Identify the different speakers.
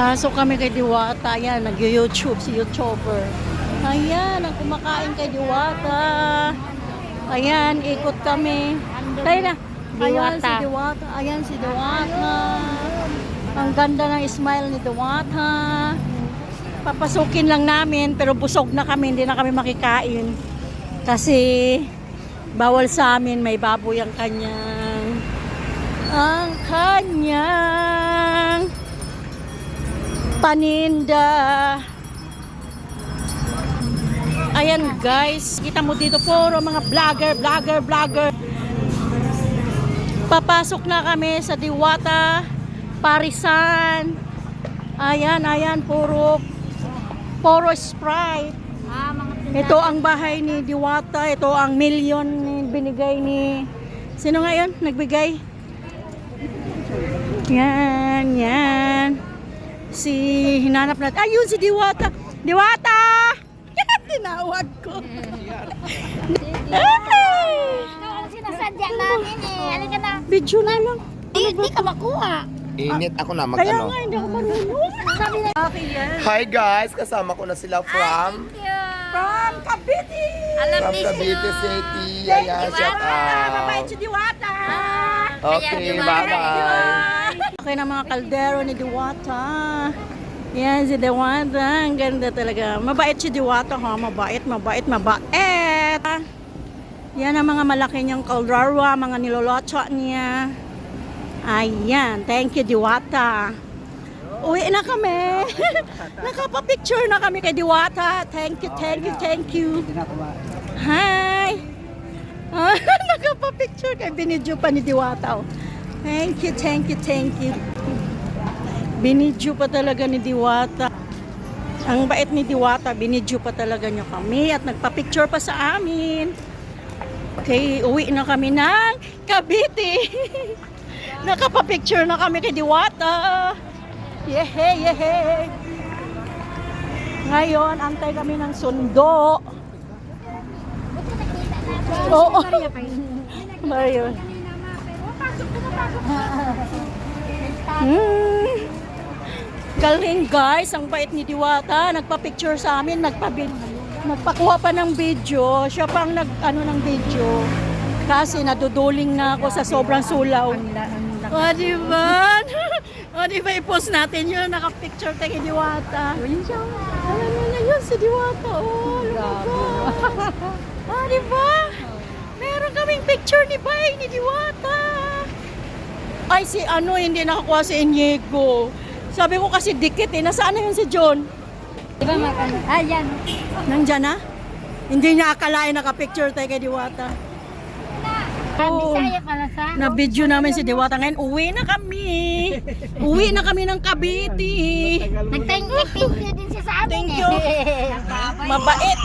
Speaker 1: Pasok kami kay Diwata. Ayan, nag-YouTube si YouTuber. Ayan, ang kumakain kay Diwata. Ayan, ikot kami. Tayo na. Ayan si Diwata. Ayan si Diwata. Ang ganda ng smile ni Diwata. Papasukin lang namin pero busog na kami. Hindi na kami makikain. Kasi bawal sa amin. May baboy ang kanyang paninda. Ayan guys, kita mo dito puro mga vlogger. Papasok na kami sa Diwata Parisan. Ayan, puro Sprite. Ito ang bahay ni Diwata. Ito ang milyon binigay ni... Sino nga yun? Nagbigay? Yan. Hinanap natin. Ayun si Diwata. Diwata! Tinawag ko.
Speaker 2: Ito ang sinasadya namin eh. Halika na.
Speaker 1: Video na lang.
Speaker 2: Hindi ka makuha.
Speaker 3: Init ako na
Speaker 1: Kaya
Speaker 3: mag-ano.
Speaker 1: nga, hindi ako marunong.
Speaker 2: Sabi na.
Speaker 1: Okay yan.
Speaker 3: Hi guys, kasama ko na sila from
Speaker 1: From Cavite!
Speaker 3: Cavite City.
Speaker 1: Thank
Speaker 3: Ayan,
Speaker 1: you,
Speaker 3: shout
Speaker 1: Diwata. Mabait
Speaker 3: out.
Speaker 1: si Diwata.
Speaker 3: Okay, bye-bye.
Speaker 1: Okay na mga kaldero ni Diwata. Yan si Diwata. Ang ganda talaga. Mabait si Diwata ha. Mabait. Yan ang mga malaki niyang kaldarwa. Mga nilolocho niya. Ayan. Thank you Diwata. Uwi na kami. Nakapapicture na kami kay Diwata. Thank you. Hi. Nakapapicture kay binidyo pa ni Diwata. Oh. Thank you. Binidyo pa talaga ni Diwata. Ang bait ni Diwata, binidyo pa talaga niya kami at nagpa-picture pa sa amin. Okay, uwi na kami ng Cavite. Nakapa-picture na kami kay Diwata. Yehey. Ngayon, antay kami ng sundo. Oo. Mario. Galing guys, ang bait ni Diwata. Nagpa-picture sa amin, nagpakuha pa ng video. Siya pang ng video. Kasi naduduling na ako sa sobrang sulaw. O diba? I-post natin yun. Naka-picture tayo kay Diwata. Ayun si Diwata. Oh, diba? Meron kaming picture ni Diwata. Ay, hindi nakakuha si Inigo. Sabi ko kasi dikit eh. Nasaan na yun si John?
Speaker 2: Diba maganda? Yan.
Speaker 1: Nandyan na? Hindi niya akalain nakapicture tayo kay Diwata.
Speaker 2: Bisaya pala sa.
Speaker 1: Na-video namin si Diwata. Ngayon, uwi na kami. Uwi na kami ng Cavite.
Speaker 2: Nag-thank you din siya sa amin
Speaker 1: Thank
Speaker 2: eh.
Speaker 1: you. Mabait.